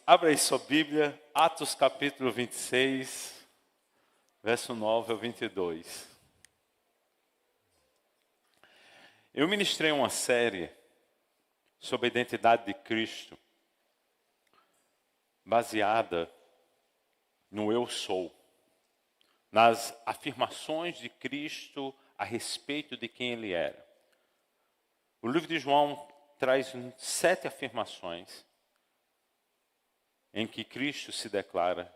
Abra aí sua Bíblia, Atos capítulo 26, verso 9 ao 22. Eu ministrei uma série sobre a identidade de Cristo, baseada no eu sou, nas afirmações de Cristo a respeito de quem Ele era. O livro de João traz 7 afirmações em que Cristo se declara,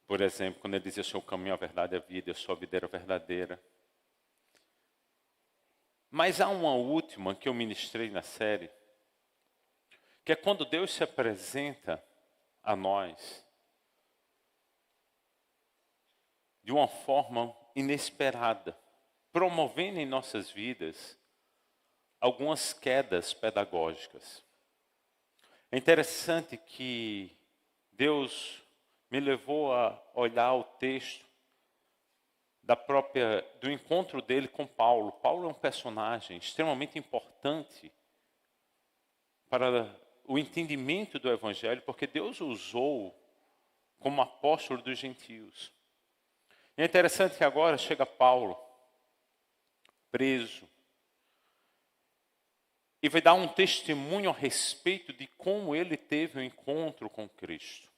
por exemplo, quando ele diz: eu sou o caminho, a verdade e a vida, eu sou a videira verdadeira. Mas há uma última que eu ministrei na série, que é quando Deus se apresenta a nós de uma forma inesperada, promovendo em nossas vidas algumas quedas pedagógicas. É interessante que Deus me levou a olhar o texto do encontro dele com Paulo. Paulo é um personagem extremamente importante para o entendimento do Evangelho, porque Deus o usou como apóstolo dos gentios. E é interessante que agora chega Paulo, preso, e vai dar um testemunho a respeito de como ele teve um encontro com Cristo.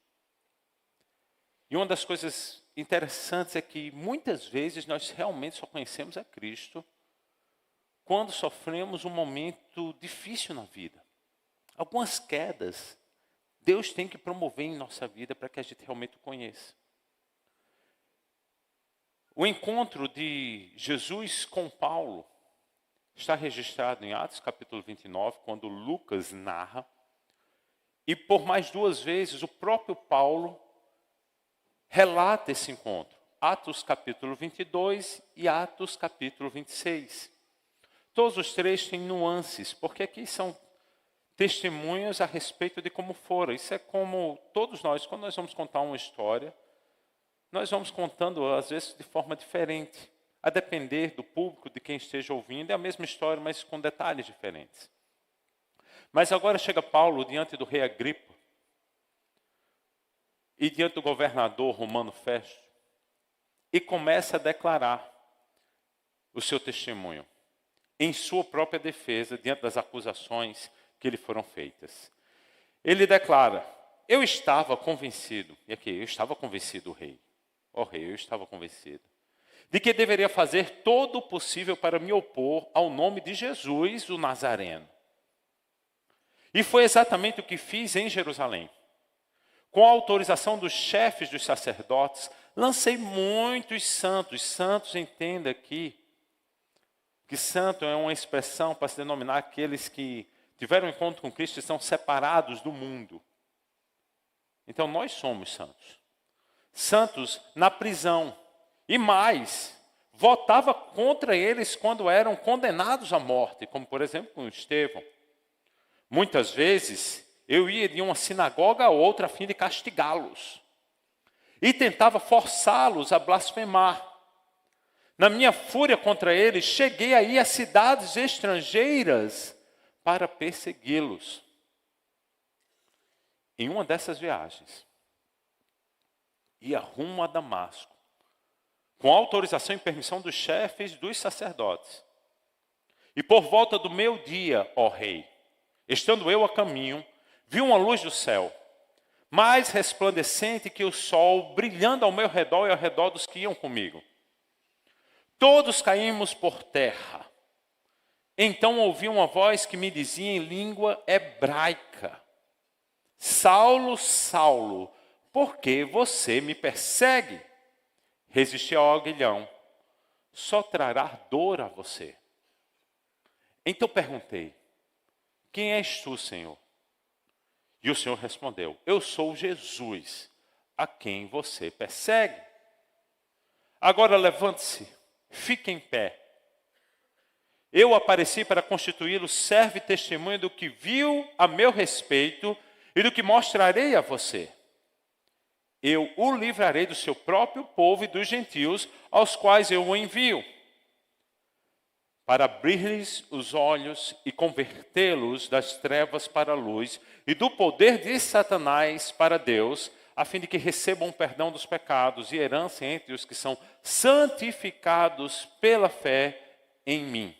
E uma das coisas interessantes é que muitas vezes nós realmente só conhecemos a Cristo quando sofremos um momento difícil na vida. Algumas quedas Deus tem que promover em nossa vida para que a gente realmente o conheça. O encontro de Jesus com Paulo está registrado em Atos capítulo 29, quando Lucas narra. E por mais 2 vezes o próprio Paulo relata esse encontro. Atos capítulo 22 e Atos capítulo 26. Todos os 3 têm nuances, porque aqui são testemunhos a respeito de como foram. Isso é como todos nós, quando nós vamos contar uma história, nós vamos contando às vezes de forma diferente. A depender do público, de quem esteja ouvindo, é a mesma história, mas com detalhes diferentes. Mas agora chega Paulo diante do rei Agripa e diante do governador romano Festo e começa a declarar o seu testemunho em sua própria defesa diante das acusações que lhe foram feitas. Ele declara: eu estava convencido, e aqui, eu estava convencido, rei, rei, eu estava convencido de que deveria fazer todo o possível para me opor ao nome de Jesus, o Nazareno. E foi exatamente o que fiz em Jerusalém. Com a autorização dos chefes dos sacerdotes, lancei muitos santos. Santos, entenda aqui, que santo é uma expressão para se denominar aqueles que tiveram encontro com Cristo e estão separados do mundo. Então nós somos santos. Santos na prisão. E mais, votava contra eles quando eram condenados à morte, como por exemplo com Estevão. Muitas vezes eu ia de uma sinagoga a outra a fim de castigá-los. E tentava forçá-los a blasfemar. Na minha fúria contra eles, cheguei a ir a cidades estrangeiras para persegui-los. Em uma dessas viagens, ia rumo a Damasco, com autorização e permissão dos chefes dos sacerdotes. E por volta do meio-dia, ó rei, estando eu a caminho, vi uma luz do céu, mais resplandecente que o sol, brilhando ao meu redor e ao redor dos que iam comigo. Todos caímos por terra. Então ouvi uma voz que me dizia em língua hebraica: Saulo, Saulo, por que você me persegue? Resistir ao aguilhão só trará dor a você. Então perguntei: quem és tu, Senhor? E o Senhor respondeu: eu sou Jesus, a quem você persegue. Agora levante-se, fique em pé. Eu apareci para constituí-lo servo e testemunha do que viu a meu respeito e do que mostrarei a você. Eu o livrarei do seu próprio povo e dos gentios, aos quais eu o envio, para abrir-lhes os olhos e convertê-los das trevas para a luz e do poder de Satanás para Deus, a fim de que recebam perdão dos pecados e herança entre os que são santificados pela fé em mim.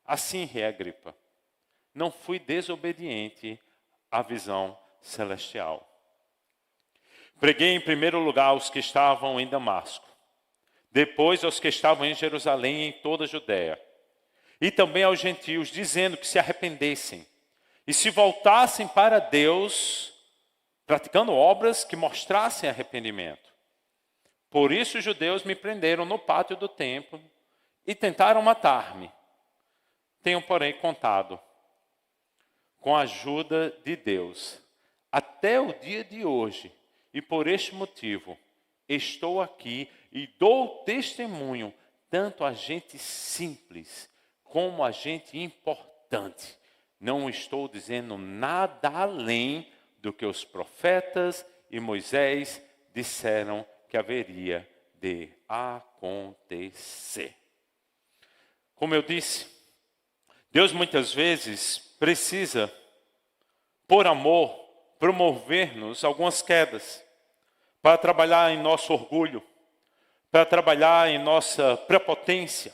Assim, rei Agripa, não fui desobediente à visão celestial. Preguei em primeiro lugar aos que estavam em Damasco, depois aos que estavam em Jerusalém e em toda a Judéia, e também aos gentios, dizendo que se arrependessem e se voltassem para Deus, praticando obras que mostrassem arrependimento. Por isso os judeus me prenderam no pátio do templo e tentaram matar-me. Tenho, porém, contado com a ajuda de Deus até o dia de hoje, e por este motivo estou aqui e dou testemunho tanto a gente simples como a gente importante. Não estou dizendo nada além do que os profetas e Moisés disseram que haveria de acontecer. Como eu disse, Deus muitas vezes precisa, por amor, promover-nos algumas quedas, para trabalhar em nosso orgulho, para trabalhar em nossa prepotência,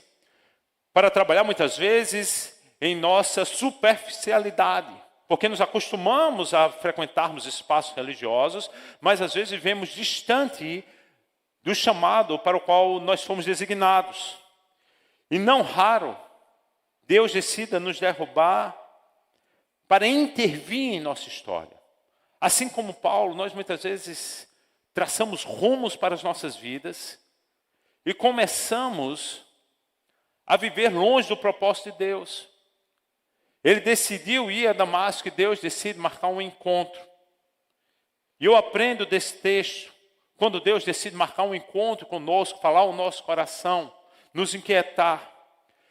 para trabalhar muitas vezes em nossa superficialidade, porque nos acostumamos a frequentarmos espaços religiosos, mas às vezes vivemos distante do chamado para o qual nós fomos designados. E não raro, Deus decida nos derrubar para intervir em nossa história. Assim como Paulo, nós muitas vezes traçamos rumos para as nossas vidas e começamos a viver longe do propósito de Deus. Ele decidiu ir a Damasco e Deus decide marcar um encontro. E eu aprendo desse texto, quando Deus decide marcar um encontro conosco, falar o nosso coração, nos inquietar,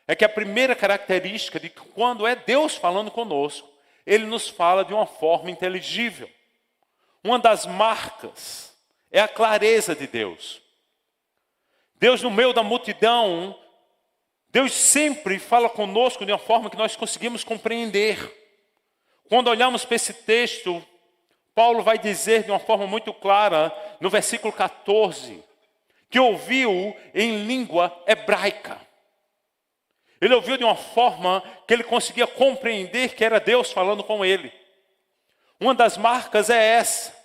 é que a primeira característica de que quando é Deus falando conosco, Ele nos fala de uma forma inteligível. Uma das marcas é a clareza de Deus. Deus no meio da multidão, Deus sempre fala conosco de uma forma que nós conseguimos compreender. Quando olhamos para esse texto, Paulo vai dizer de uma forma muito clara, no versículo 14, que ouviu em língua hebraica. Ele ouviu de uma forma que ele conseguia compreender que era Deus falando com ele. Uma das marcas é essa.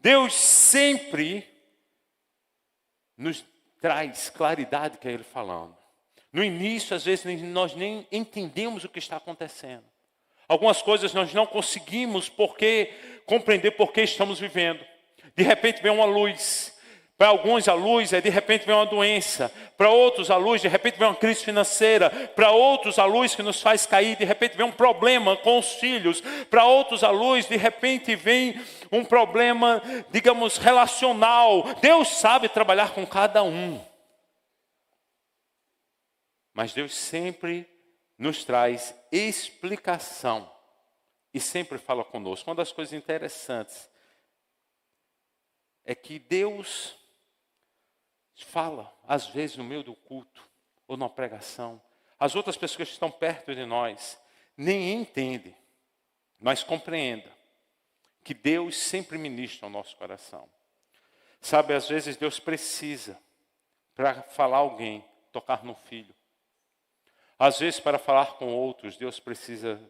Deus sempre nos traz claridade que é Ele falando. No início, às vezes, nós nem entendemos o que está acontecendo. Algumas coisas nós não conseguimos compreender por que estamos vivendo. De repente vem uma luz. Para alguns a luz de repente vem uma doença. Para outros a luz, de repente vem uma crise financeira. Para outros a luz que nos faz cair, de repente vem um problema com os filhos. Para outros a luz, de repente vem um problema, digamos, relacional. Deus sabe trabalhar com cada um. Mas Deus sempre nos traz explicação e sempre fala conosco. Uma das coisas interessantes é que Deus fala, às vezes, no meio do culto ou numa pregação. As outras pessoas que estão perto de nós nem entendem, mas compreenda que Deus sempre ministra ao nosso coração. Sabe, às vezes Deus precisa, para falar a alguém, tocar no filho. Às vezes, para falar com outros, Deus precisa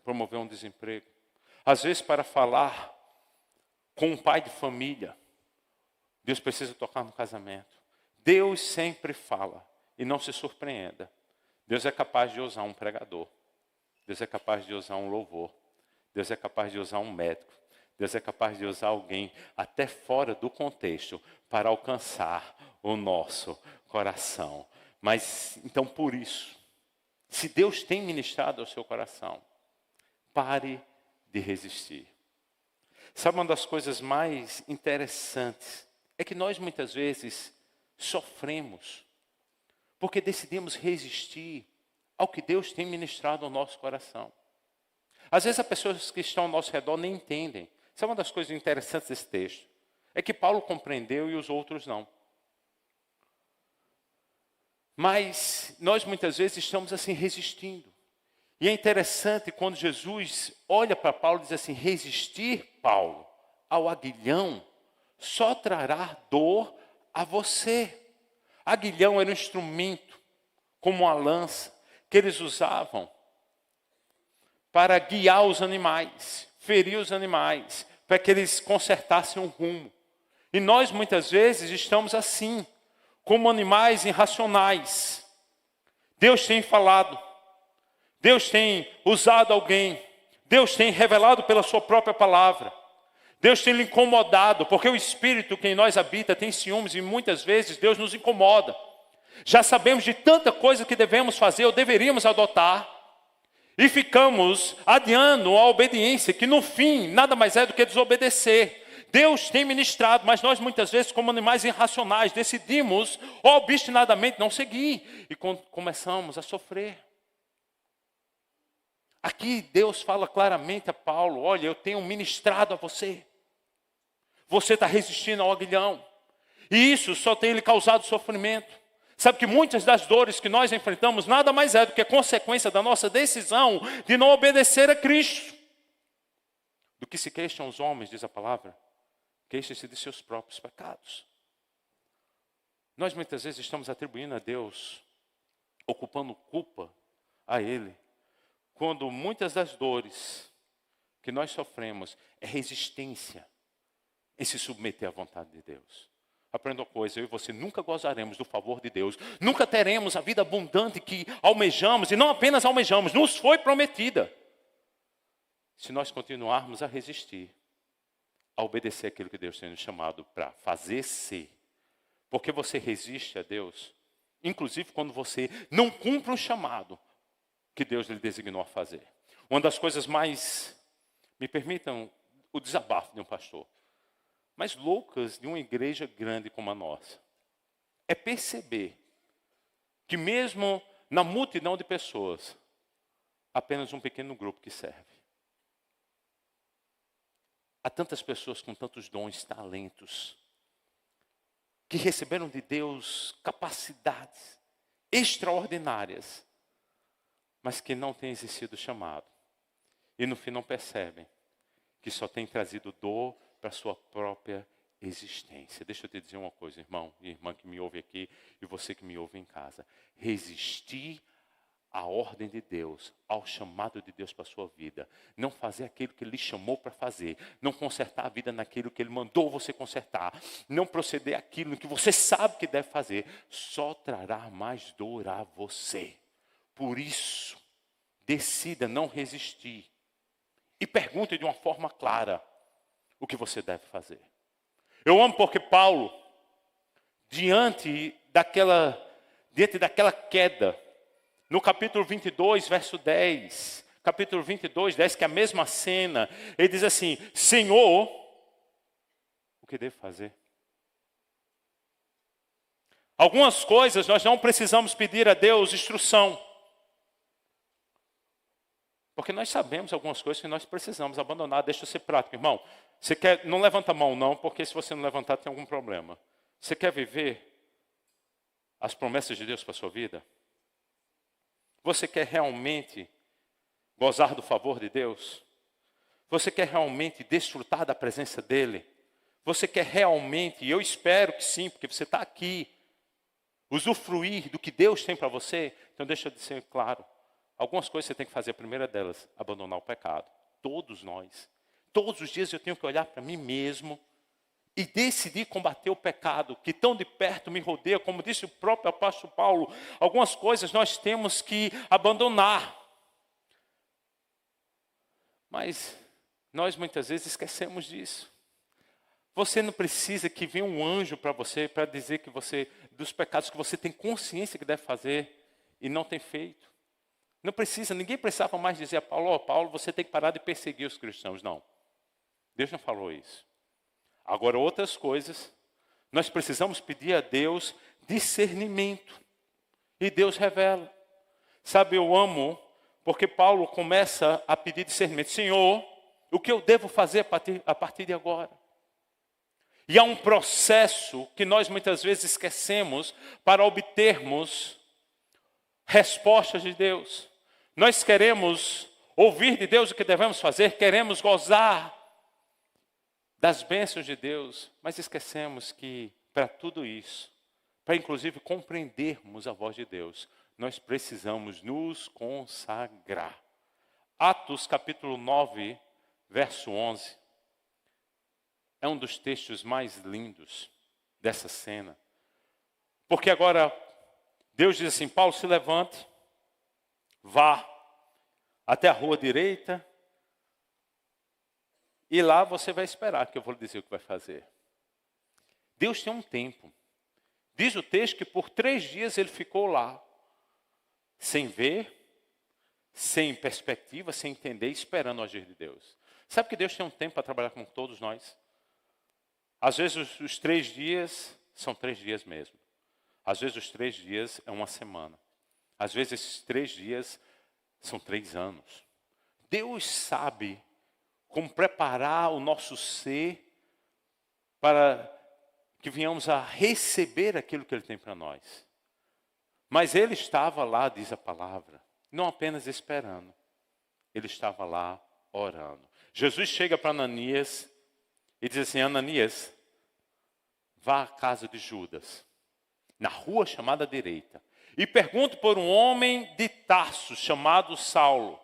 promover um desemprego. Às vezes, para falar com um pai de família, Deus precisa tocar no casamento. Deus sempre fala, e não se surpreenda. Deus é capaz de usar um pregador. Deus é capaz de usar um louvor. Deus é capaz de usar um médico. Deus é capaz de usar alguém até fora do contexto para alcançar o nosso coração. Mas, então, por isso, se Deus tem ministrado ao seu coração, pare de resistir. Sabe, uma das coisas mais interessantes é que nós muitas vezes sofremos porque decidimos resistir ao que Deus tem ministrado ao nosso coração. Às vezes as pessoas que estão ao nosso redor nem entendem. Sabe, uma das coisas interessantes desse texto é que Paulo compreendeu e os outros não. Mas nós muitas vezes estamos assim resistindo. E é interessante quando Jesus olha para Paulo e diz assim: resistir, Paulo, ao aguilhão só trará dor a você. Aguilhão era um instrumento, como uma lança, que eles usavam para guiar os animais, ferir os animais, para que eles consertassem o rumo. E nós muitas vezes estamos assim, como animais irracionais. Deus tem falado, Deus tem usado alguém, Deus tem revelado pela sua própria palavra. Deus tem lhe incomodado, porque o Espírito que em nós habita tem ciúmes e muitas vezes Deus nos incomoda. Já sabemos de tanta coisa que devemos fazer ou deveríamos adotar e ficamos adiando a obediência, que no fim nada mais é do que desobedecer. Deus tem ministrado, mas nós muitas vezes, como animais irracionais, decidimos obstinadamente não seguir e começamos a sofrer. Aqui Deus fala claramente a Paulo: olha, eu tenho ministrado a você. Você está resistindo ao aguilhão. E isso só tem lhe causado sofrimento. Sabe que muitas das dores que nós enfrentamos nada mais é do que consequência da nossa decisão de não obedecer a Cristo. Do que se queixam os homens, diz a palavra, queixem-se de seus próprios pecados. Nós muitas vezes estamos atribuindo a Deus, ocupando culpa a Ele, quando muitas das dores que nós sofremos é resistência em se submeter à vontade de Deus. Aprenda uma coisa: eu e você nunca gozaremos do favor de Deus, nunca teremos a vida abundante que almejamos, e não apenas almejamos, nos foi prometida, se nós continuarmos a resistir, a obedecer aquilo que Deus tem nos chamado para fazer ser. Porque você resiste a Deus, inclusive quando você não cumpre um chamado que Deus lhe designou a fazer. Uma das coisas mais, me permitam o desabafo de um pastor, mais loucas de uma igreja grande como a nossa, é perceber que mesmo na multidão de pessoas, apenas um pequeno grupo que serve. Há tantas pessoas com tantos dons, talentos, que receberam de Deus capacidades extraordinárias, mas que não têm exercido o chamado. E no fim não percebem que só tem trazido dor para a sua própria existência. Deixa eu te dizer uma coisa, irmão e irmã que me ouve aqui, e você que me ouve em casa. Resistir à ordem de Deus, ao chamado de Deus para a sua vida. Não fazer aquilo que Ele lhe chamou para fazer. Não consertar a vida naquilo que Ele mandou você consertar. Não proceder aquilo que você sabe que deve fazer. Só trará mais dor a você. Por isso, decida não resistir. E pergunte de uma forma clara o que você deve fazer. Eu amo porque Paulo, diante daquela queda, no capítulo 22, verso 10, capítulo 22, 10, que é a mesma cena, ele diz assim: Senhor, o que devo fazer? Algumas coisas nós não precisamos pedir a Deus instrução, porque nós sabemos algumas coisas que nós precisamos abandonar. Deixa eu ser prático, irmão. Você quer, não levanta a mão não, porque se você não levantar tem algum problema. Você quer viver as promessas de Deus para a sua vida? Você quer realmente gozar do favor de Deus? Você quer realmente desfrutar da presença dEle? Você quer realmente, e eu espero que sim, porque você está aqui, usufruir do que Deus tem para você? Então deixa eu dizer claro. Algumas coisas você tem que fazer. A primeira delas, abandonar o pecado. Todos nós. Todos os dias eu tenho que olhar para mim mesmo e decidir combater o pecado que tão de perto me rodeia. Como disse o próprio apóstolo Paulo, algumas coisas nós temos que abandonar. Mas nós muitas vezes esquecemos disso. Você não precisa que venha um anjo para você, para dizer que você, dos pecados que você tem consciência que deve fazer e não tem feito. Não precisa, ninguém precisava mais dizer a Paulo: Paulo, você tem que parar de perseguir os cristãos. Não, Deus não falou isso. Agora, outras coisas, nós precisamos pedir a Deus discernimento. E Deus revela. Sabe, eu amo, porque Paulo começa a pedir discernimento. Senhor, o que eu devo fazer a partir de agora? E há um processo que nós muitas vezes esquecemos para obtermos respostas de Deus. Nós queremos ouvir de Deus o que devemos fazer, queremos gozar das bênçãos de Deus, mas esquecemos que para tudo isso, para inclusive compreendermos a voz de Deus, nós precisamos nos consagrar. Atos capítulo 9, verso 11, é um dos textos mais lindos dessa cena. Porque agora Deus diz assim: Paulo, se levante, vá até a rua direita, e lá você vai esperar que eu vou lhe dizer o que vai fazer. Deus tem um tempo. Diz o texto que por 3 dias ele ficou lá, sem ver, sem perspectiva, sem entender, esperando o agir de Deus. Sabe que Deus tem um tempo para trabalhar com todos nós? Às vezes os 3 dias são 3 dias mesmo. Às vezes os 3 dias é uma semana. Às vezes esses 3 dias são 3 anos. Deus sabe como preparar o nosso ser para que venhamos a receber aquilo que Ele tem para nós. Mas Ele estava lá, diz a palavra, não apenas esperando. Ele estava lá orando. Jesus chega para Ananias e diz assim: Ananias, vá à casa de Judas, na rua chamada direita, e pergunte por um homem de Tarso chamado Saulo,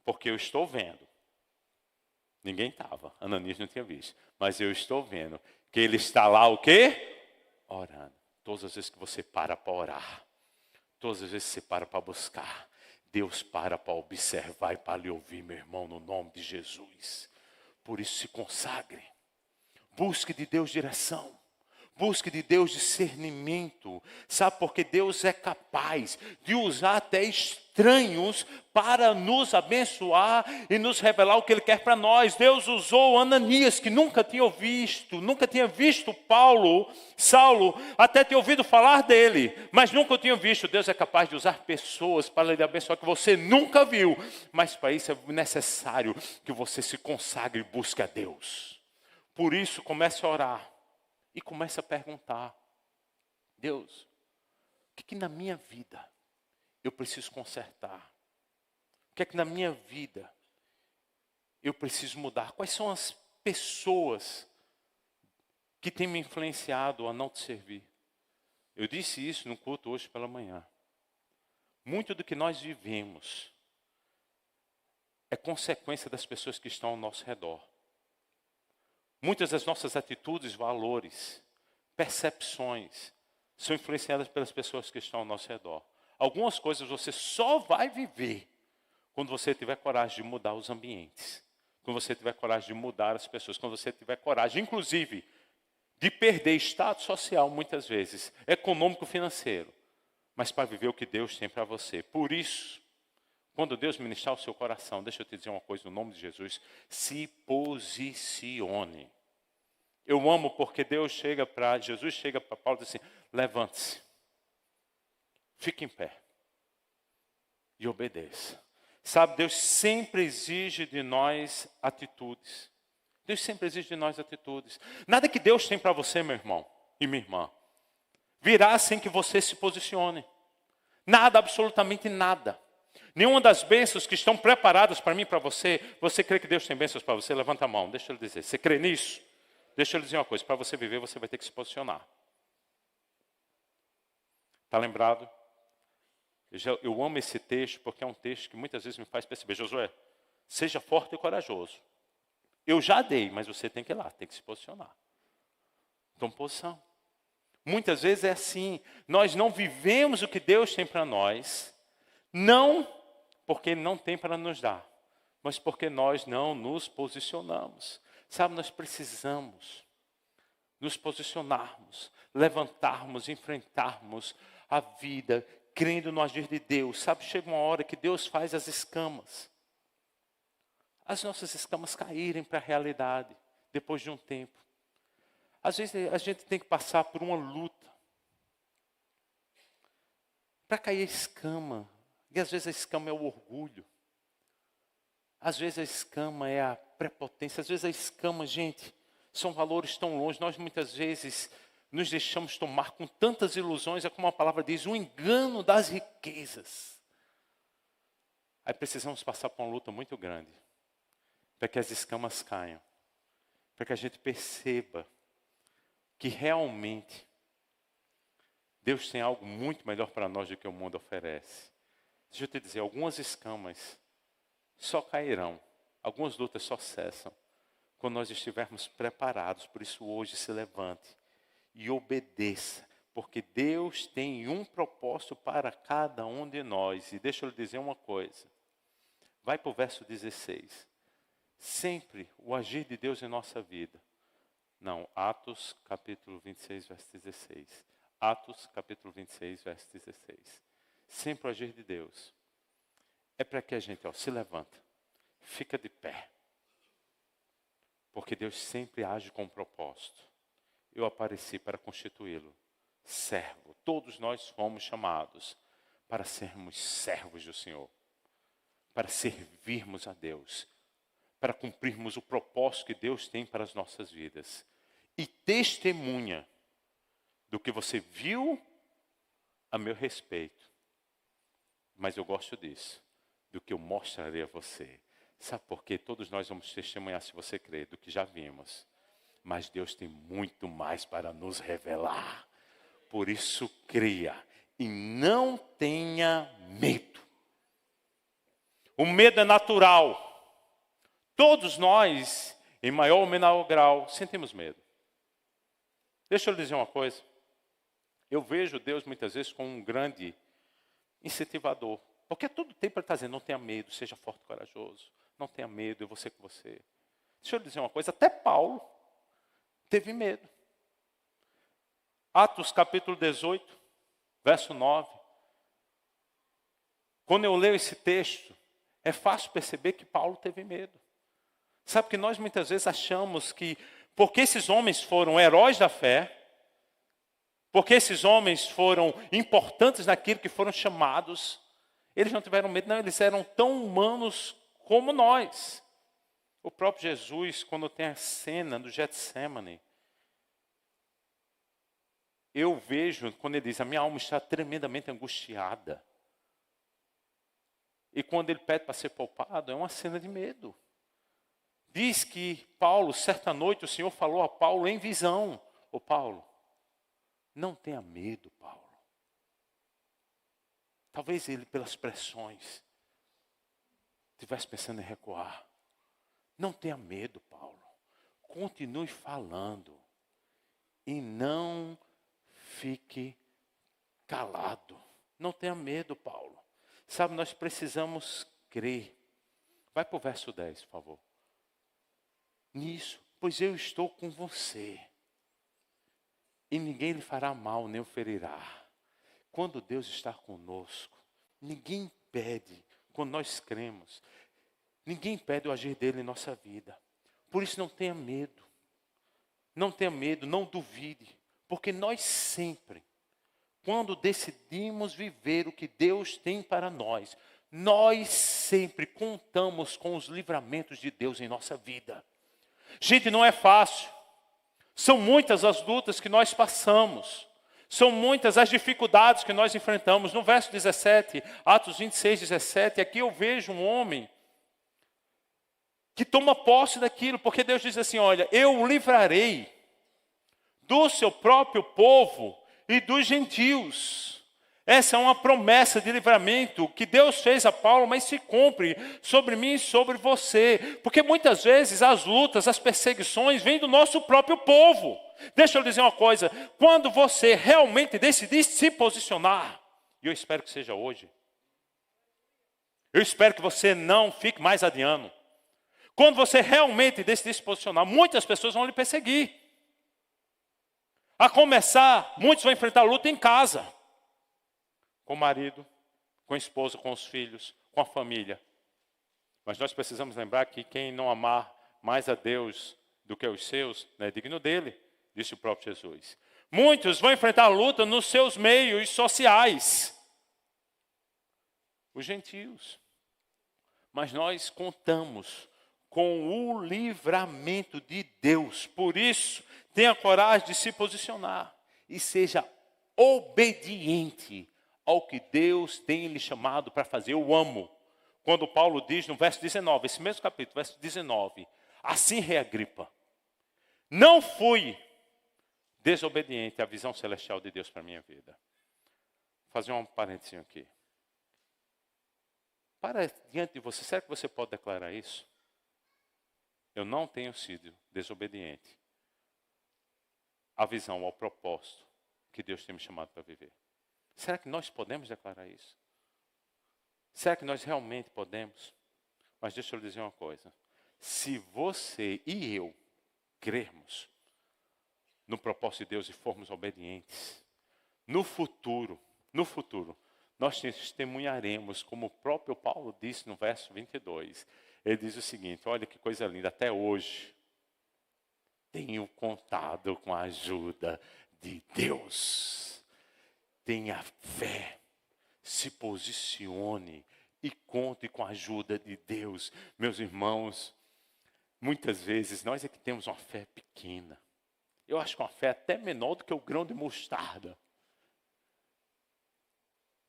porque eu estou vendo. Ninguém estava, Ananias não tinha visto, mas eu estou vendo que ele está lá o quê? Orando. Todas as vezes que você para orar, todas as vezes que você para buscar, Deus para observar e para lhe ouvir, meu irmão, no nome de Jesus. Por isso se consagre, busque de Deus direção. Busque de Deus discernimento. Sabe, porque Deus é capaz de usar até estranhos para nos abençoar e nos revelar o que Ele quer para nós. Deus usou Ananias, que nunca tinha visto Saulo, até tinha ouvido falar dele, mas nunca o tinha visto. Deus é capaz de usar pessoas para lhe abençoar que você nunca viu. Mas para isso é necessário que você se consagre e busque a Deus. Por isso, comece a orar. E começa a perguntar: Deus, o que na minha vida eu preciso consertar? O que é que na minha vida eu preciso mudar? Quais são as pessoas que têm me influenciado a não te servir? Eu disse isso no culto hoje pela manhã. Muito do que nós vivemos é consequência das pessoas que estão ao nosso redor. Muitas das nossas atitudes, valores, percepções são influenciadas pelas pessoas que estão ao nosso redor. Algumas coisas você só vai viver quando você tiver coragem de mudar os ambientes. Quando você tiver coragem de mudar as pessoas. Quando você tiver coragem, inclusive, de perder status social muitas vezes, econômico, financeiro. Mas para viver o que Deus tem para você. Por isso, quando Deus ministrar o seu coração, deixa eu te dizer uma coisa no nome de Jesus: se posicione. Eu amo porque Jesus chega para Paulo e diz assim: levante-se, fique em pé e obedeça. Sabe, Deus sempre exige de nós atitudes. Deus sempre exige de nós atitudes. Nada que Deus tem para você, meu irmão e minha irmã, virá sem que você se posicione. Nada, absolutamente nada. Nenhuma das bênçãos que estão preparadas para mim e para você. Você crê que Deus tem bênçãos para você? Levanta a mão, deixa eu lhe dizer. Você crê nisso? Deixa eu lhe dizer uma coisa. Para você viver, você vai ter que se posicionar. Está lembrado? Eu amo esse texto porque é um texto que muitas vezes me faz perceber: Josué, seja forte e corajoso. Eu já dei, mas você tem que ir lá, tem que se posicionar. Tome posição. Muitas vezes é assim. Nós não vivemos o que Deus tem para nós. Não porque Ele não tem para nos dar, mas porque nós não nos posicionamos. Sabe, nós precisamos nos posicionarmos, levantarmos, enfrentarmos a vida, crendo no agir de Deus. Sabe, chega uma hora que Deus faz as escamas. As nossas escamas caírem para a realidade, depois de um tempo. Às vezes a gente tem que passar por uma luta para cair a escama. E às vezes a escama é o orgulho. Às vezes a escama é a prepotência. Às vezes a escama, gente, são valores tão longe. Nós muitas vezes nos deixamos tomar com tantas ilusões. É como a palavra diz, o engano das riquezas. Aí precisamos passar por uma luta muito grande, para que as escamas caiam, para que a gente perceba que realmente Deus tem algo muito melhor para nós do que o mundo oferece. Deixa eu te dizer, algumas escamas só cairão, algumas lutas só cessam, quando nós estivermos preparados. Por isso hoje se levante e obedeça, porque Deus tem um propósito para cada um de nós. E deixa eu lhe dizer uma coisa, vai para o verso 16. Sempre o agir de Deus em nossa vida. Não, Atos capítulo 26, verso 16. Atos capítulo 26, verso 16. Sempre o agir de Deus é para que a gente se levanta, fica de pé. Porque Deus sempre age com propósito. Eu apareci para constituí-lo servo. Todos nós fomos chamados para sermos servos do Senhor, para servirmos a Deus, para cumprirmos o propósito que Deus tem para as nossas vidas. E testemunha do que você viu a meu respeito. Mas eu gosto disso, do que eu mostrarei a você. Sabe por quê? Todos nós vamos testemunhar, se você crer, do que já vimos. Mas Deus tem muito mais para nos revelar. Por isso, creia e não tenha medo. O medo é natural. Todos nós, em maior ou menor grau, sentimos medo. Deixa eu lhe dizer uma coisa. Eu vejo Deus muitas vezes como um grande incentivador. Porque todo tempo Ele está dizendo, não tenha medo, seja forte e corajoso. Não tenha medo, eu vou ser com você. Deixa eu lhe dizer uma coisa, até Paulo teve medo. Atos capítulo 18, verso 9. Quando eu leio esse texto, é fácil perceber que Paulo teve medo. Sabe que nós muitas vezes achamos que, porque esses homens foram heróis da fé, porque esses homens foram importantes naquilo que foram chamados, eles não tiveram medo, não, eles eram tão humanos como nós. O próprio Jesus, quando tem a cena do Getsemane, eu vejo, quando ele diz, a minha alma está tremendamente angustiada. E quando ele pede para ser poupado, é uma cena de medo. Diz que Paulo, certa noite, o Senhor falou a Paulo em visão. Ô Paulo, não tenha medo, Paulo. Talvez ele, pelas pressões, estivesse pensando em recuar. Não tenha medo, Paulo. Continue falando. E não fique calado. Não tenha medo, Paulo. Sabe, nós precisamos crer. Vai para o verso 10, por favor. Nisso, pois eu estou com você. E ninguém lhe fará mal, nem o ferirá. Quando Deus está conosco, ninguém impede, quando nós cremos, ninguém impede o agir dele em nossa vida. Por isso não tenha medo. Não tenha medo, não duvide. Porque nós sempre, quando decidimos viver o que Deus tem para nós, nós sempre contamos com os livramentos de Deus em nossa vida. Gente, não é fácil. São muitas as lutas que nós passamos. São muitas as dificuldades que nós enfrentamos. No verso 17, Atos 26, 17, aqui eu vejo um homem que toma posse daquilo, porque Deus diz assim, olha, eu o livrarei do seu próprio povo e dos gentios. Essa é uma promessa de livramento que Deus fez a Paulo, mas se cumpre sobre mim e sobre você. Porque muitas vezes as lutas, as perseguições vêm do nosso próprio povo. Deixa eu dizer uma coisa, quando você realmente decidir se posicionar, e eu espero que seja hoje, eu espero que você não fique mais adiando. Quando você realmente decidir se posicionar, muitas pessoas vão lhe perseguir. A começar, muitos vão enfrentar luta em casa. Com o marido, com a esposa, com os filhos, com a família. Mas nós precisamos lembrar que quem não amar mais a Deus do que os seus, não é digno dele, disse o próprio Jesus. Muitos vão enfrentar luta nos seus meios sociais. Os gentios. Mas nós contamos com o livramento de Deus. Por isso, tenha coragem de se posicionar e seja obediente ao que Deus tem lhe chamado para fazer. Eu amo quando Paulo diz no verso 19, esse mesmo capítulo, verso 19, assim, rei Agripa, não fui desobediente à visão celestial de Deus para a minha vida. Vou fazer um parênteses aqui. Para diante de você, será que você pode declarar isso? Eu não tenho sido desobediente à visão, ao propósito que Deus tem me chamado para viver. Será que nós podemos declarar isso? Será que nós realmente podemos? Mas deixa eu lhe dizer uma coisa. Se você e eu crermos no propósito de Deus e formos obedientes, no futuro, nós testemunharemos, como o próprio Paulo disse no verso 22. Ele diz o seguinte, olha que coisa linda, até hoje tenho contado com a ajuda de Deus. Tenha fé, se posicione e conte com a ajuda de Deus. Meus irmãos, muitas vezes nós é que temos uma fé pequena. Eu acho que uma fé até menor do que o grão de mostarda.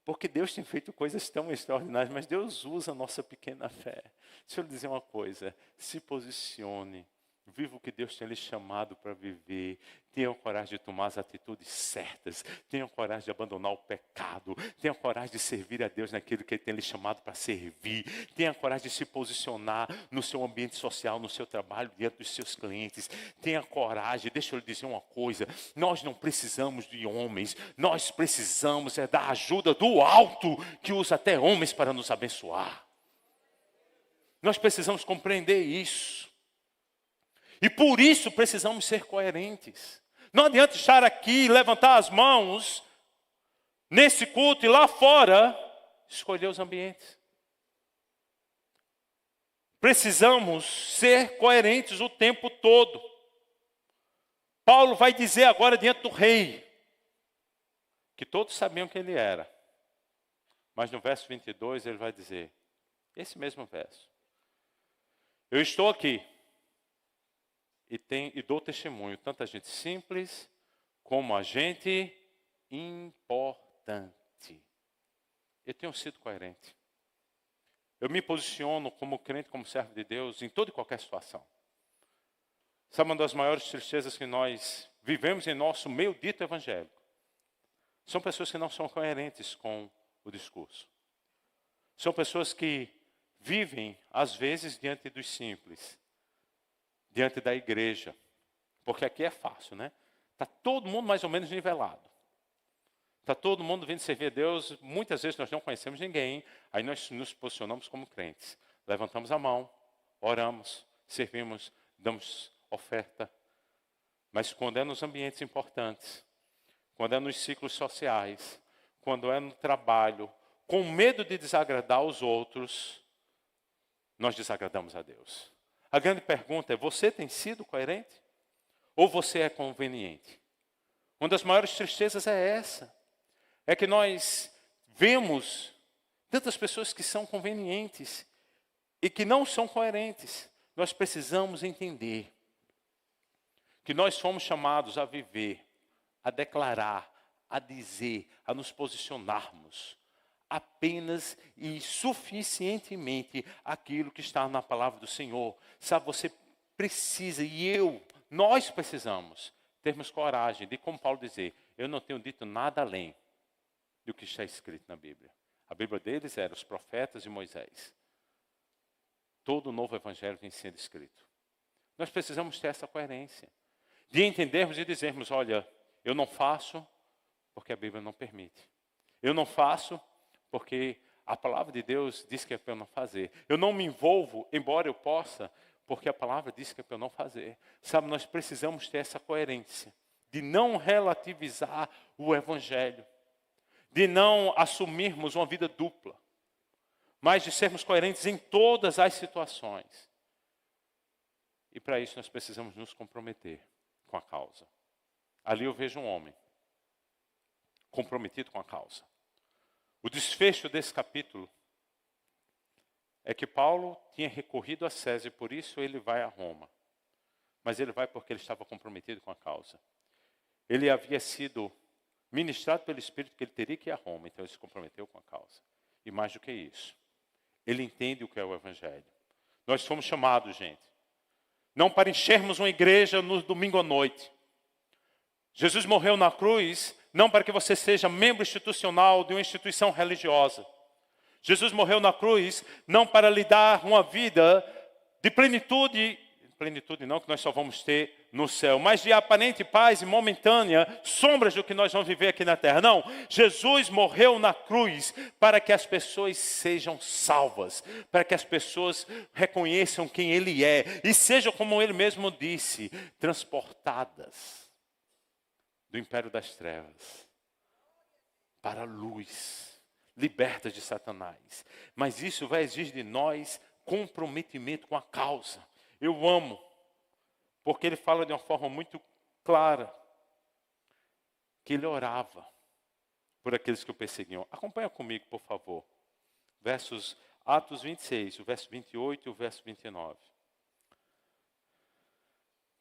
Porque Deus tem feito coisas tão extraordinárias, mas Deus usa a nossa pequena fé. Deixa eu lhe dizer uma coisa, se posicione, viva o que Deus tem lhe chamado para viver, tenha coragem de tomar as atitudes certas, tenha coragem de abandonar o pecado, tenha coragem de servir a Deus naquilo que Ele tem lhe chamado para servir, tenha coragem de se posicionar no seu ambiente social, no seu trabalho, diante dos seus clientes, tenha coragem, deixa eu lhe dizer uma coisa, nós não precisamos de homens, nós precisamos da ajuda do alto, que usa até homens para nos abençoar. Nós precisamos compreender isso. E por isso precisamos ser coerentes. Não adianta estar aqui, levantar as mãos, nesse culto e lá fora, escolher os ambientes. Precisamos ser coerentes o tempo todo. Paulo vai dizer agora diante do rei, que todos sabiam quem ele era. Mas no verso 22 ele vai dizer, esse mesmo verso. Eu estou aqui. E dou testemunho, tanto a gente simples, como a gente importante. Eu tenho sido coerente. Eu me posiciono como crente, como servo de Deus, em toda e qualquer situação. Sabe uma das maiores tristezas que nós vivemos em nosso meio dito evangélico? São pessoas que não são coerentes com o discurso. São pessoas que vivem, às vezes, diante dos simples. Diante da igreja, porque aqui é fácil, né? Está todo mundo mais ou menos nivelado. Está todo mundo vindo servir a Deus, muitas vezes nós não conhecemos ninguém, aí nós nos posicionamos como crentes. Levantamos a mão, oramos, servimos, damos oferta. Mas quando é nos ambientes importantes, quando é nos ciclos sociais, quando é no trabalho, com medo de desagradar os outros, nós desagradamos a Deus. A grande pergunta é, você tem sido coerente? Ou você é conveniente? Uma das maiores tristezas é essa. É que nós vemos tantas pessoas que são convenientes e que não são coerentes. Nós precisamos entender que nós fomos chamados a viver, a declarar, a dizer, a nos posicionarmos apenas e suficientemente aquilo que está na palavra do Senhor. Sabe, você precisa, nós precisamos termos coragem de, como Paulo dizer, eu não tenho dito nada além do que está escrito na Bíblia. A Bíblia deles era os profetas e Moisés. Todo o novo evangelho vem sendo escrito. Nós precisamos ter essa coerência. De entendermos e dizermos, olha, eu não faço porque a Bíblia não permite. Eu não faço porque a palavra de Deus diz que é para eu não fazer. Eu não me envolvo, embora eu possa, porque a palavra diz que é para eu não fazer. Sabe, nós precisamos ter essa coerência de não relativizar o evangelho, de não assumirmos uma vida dupla, mas de sermos coerentes em todas as situações. E para isso nós precisamos nos comprometer com a causa. Ali eu vejo um homem comprometido com a causa. O desfecho desse capítulo é que Paulo tinha recorrido a César e por isso ele vai a Roma. Mas ele vai porque ele estava comprometido com a causa. Ele havia sido ministrado pelo Espírito que ele teria que ir a Roma, então ele se comprometeu com a causa. E mais do que isso, ele entende o que é o Evangelho. Nós fomos chamados, gente, não para enchermos uma igreja no domingo à noite. Jesus morreu na cruz não para que você seja membro institucional de uma instituição religiosa. Jesus morreu na cruz não para lhe dar uma vida de plenitude não, que nós só vamos ter no céu, mas de aparente paz e momentânea, sombras do que nós vamos viver aqui na terra. Não, Jesus morreu na cruz para que as pessoas sejam salvas, para que as pessoas reconheçam quem Ele é e sejam, como Ele mesmo disse, transportadas do império das trevas para a luz, libertas de Satanás. Mas isso vai exigir de nós comprometimento com a causa. Eu amo, porque ele fala de uma forma muito clara, que ele orava por aqueles que o perseguiam. Acompanha comigo, por favor. Atos 26, o verso 28 e o verso 29.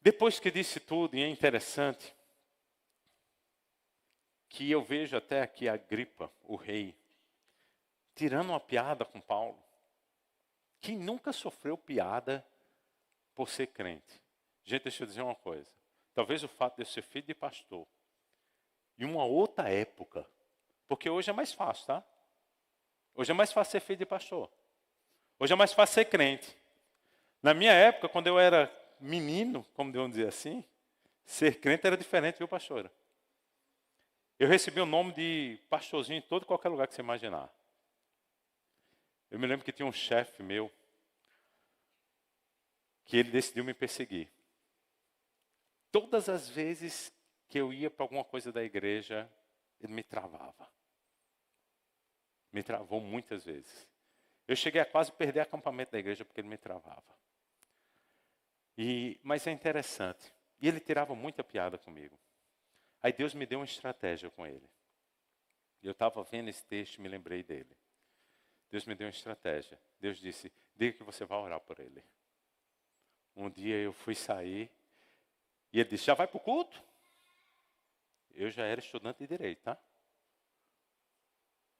Depois que disse tudo, e é interessante, que eu vejo até aqui Agripa, o rei, tirando uma piada com Paulo. Quem nunca sofreu piada por ser crente? Gente, deixa eu dizer uma coisa. Talvez o fato de eu ser filho de pastor, em uma outra época, porque hoje é mais fácil, tá? Hoje é mais fácil ser filho de pastor. Hoje é mais fácil ser crente. Na minha época, quando eu era menino, como devemos dizer assim, ser crente era diferente, viu, pastora? Eu recebi o nome de pastorzinho em todo e qualquer lugar que você imaginar. Eu me lembro que tinha um chefe meu, que ele decidiu me perseguir. Todas as vezes que eu ia para alguma coisa da igreja, ele me travava. Me travou muitas vezes. Eu cheguei a quase perder acampamento da igreja porque ele me travava. Mas é interessante. E ele tirava muita piada comigo. Aí Deus me deu uma estratégia com ele. Eu estava vendo esse texto e me lembrei dele. Deus me deu uma estratégia. Deus disse, diga que você vai orar por ele. Um dia eu fui sair e ele disse, já vai para o culto? Eu já era estudante de direito, tá?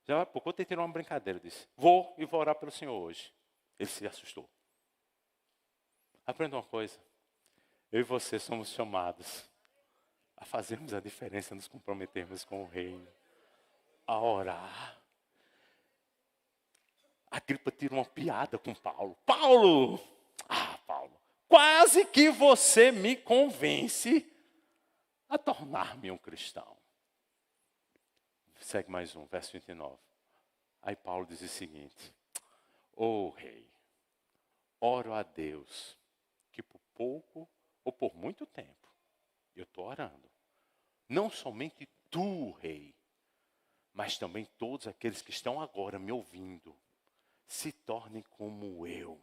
Já vai para o culto e tirou uma brincadeira. Eu disse, vou e vou orar pelo Senhor hoje. Ele se assustou. Aprenda uma coisa. Eu e você somos chamados a fazermos a diferença, nos comprometermos com o reino. A orar. A Agripa tira uma piada com Paulo. Paulo! Paulo, quase que você me convence a tornar-me um cristão. Segue mais um, verso 29. Aí Paulo diz o seguinte, rei, oro a Deus, que por pouco ou por muito tempo, eu estou orando, não somente tu, rei, mas também todos aqueles que estão agora me ouvindo, se tornem como eu,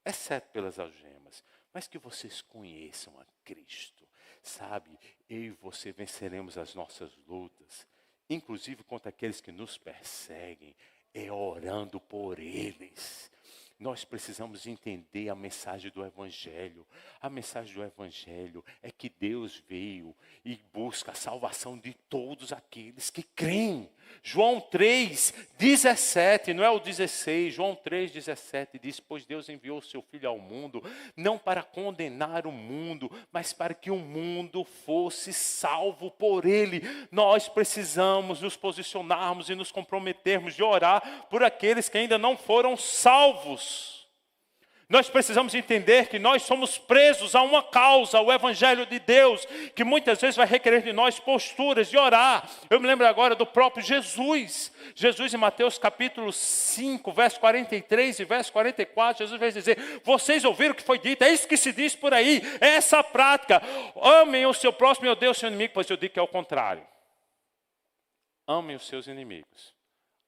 exceto pelas algemas, mas que vocês conheçam a Cristo. Sabe, eu e você venceremos as nossas lutas, inclusive contra aqueles que nos perseguem, é orando por eles. Nós precisamos entender a mensagem do Evangelho. A mensagem do Evangelho é que Deus veio e busca a salvação de todos aqueles que creem. João 3:17, não é o 16, João 3:17 diz, pois Deus enviou o seu Filho ao mundo, não para condenar o mundo, mas para que o mundo fosse salvo por ele. Nós precisamos nos posicionarmos e nos comprometermos de orar por aqueles que ainda não foram salvos. Nós precisamos entender que nós somos presos a uma causa, o Evangelho de Deus, que muitas vezes vai requerer de nós posturas de orar. Eu me lembro agora do próprio Jesus. Jesus em Mateus capítulo 5, verso 43 e verso 44, Jesus vai dizer, vocês ouviram o que foi dito, é isso que se diz por aí, é essa a prática. Amem o seu próximo e odeiam o seu inimigo, pois eu digo que é o contrário. Amem os seus inimigos.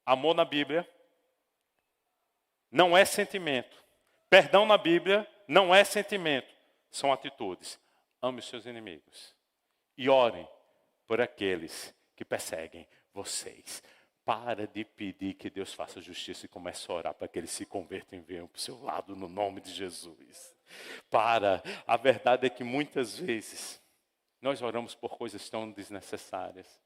Amor na Bíblia não é sentimento. Perdão na Bíblia não é sentimento, são atitudes. Ame os seus inimigos e orem por aqueles que perseguem vocês. Para de pedir que Deus faça justiça e comece a orar para que eles se convertam e venham para o seu lado no nome de Jesus. A verdade é que muitas vezes nós oramos por coisas tão desnecessárias.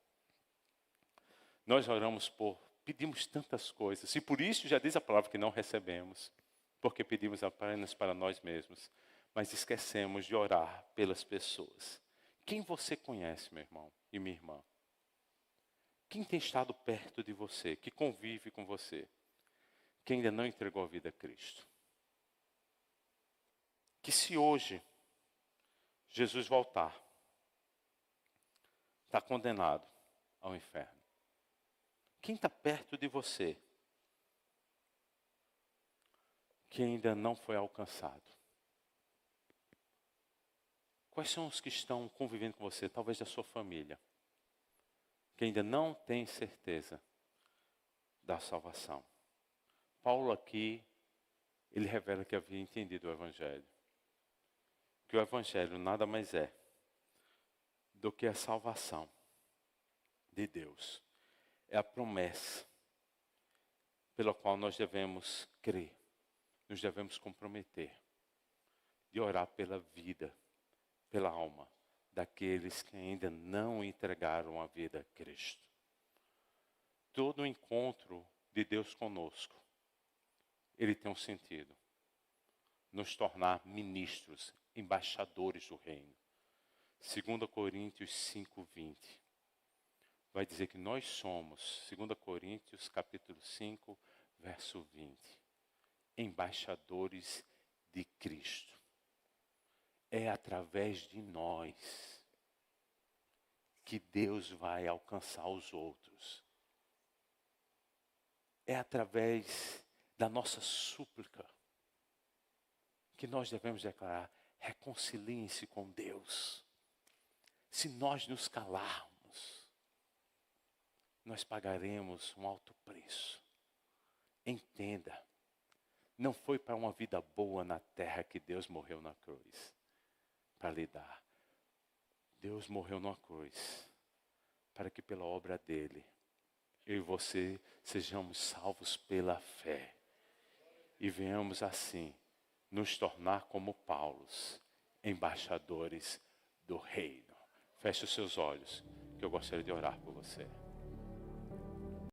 Nós oramos por pedimos tantas coisas. E por isso já diz a palavra que não recebemos. Porque pedimos apenas para nós mesmos. Mas esquecemos de orar pelas pessoas. Quem você conhece, meu irmão e minha irmã? Quem tem estado perto de você, que convive com você, que ainda não entregou a vida a Cristo? Que se hoje Jesus voltar, está condenado ao inferno. Quem está perto de você, que ainda não foi alcançado? Quais são os que estão convivendo com você, talvez da sua família, que ainda não tem certeza da salvação? Paulo aqui, ele revela que havia entendido o Evangelho. Que o Evangelho nada mais é do que a salvação de Deus. É a promessa pela qual nós devemos crer, nos devemos comprometer de orar pela vida, pela alma daqueles que ainda não entregaram a vida a Cristo. Todo encontro de Deus conosco, ele tem um sentido. Nos tornar ministros, embaixadores do reino. 2 Coríntios 5:20. Vai dizer que nós somos, 2 Coríntios capítulo 5, verso 20. Embaixadores de Cristo. É através de nós que Deus vai alcançar os outros. É através da nossa súplica que nós devemos declarar: reconciliem-se com Deus. Se nós nos calarmos, nós pagaremos um alto preço. Entenda, não foi para uma vida boa na terra que Deus morreu na cruz para lhe dar. Deus morreu na cruz para que pela obra dele, eu e você sejamos salvos pela fé. E venhamos assim nos tornar como Paulos, embaixadores do reino. Feche os seus olhos, que eu gostaria de orar por você.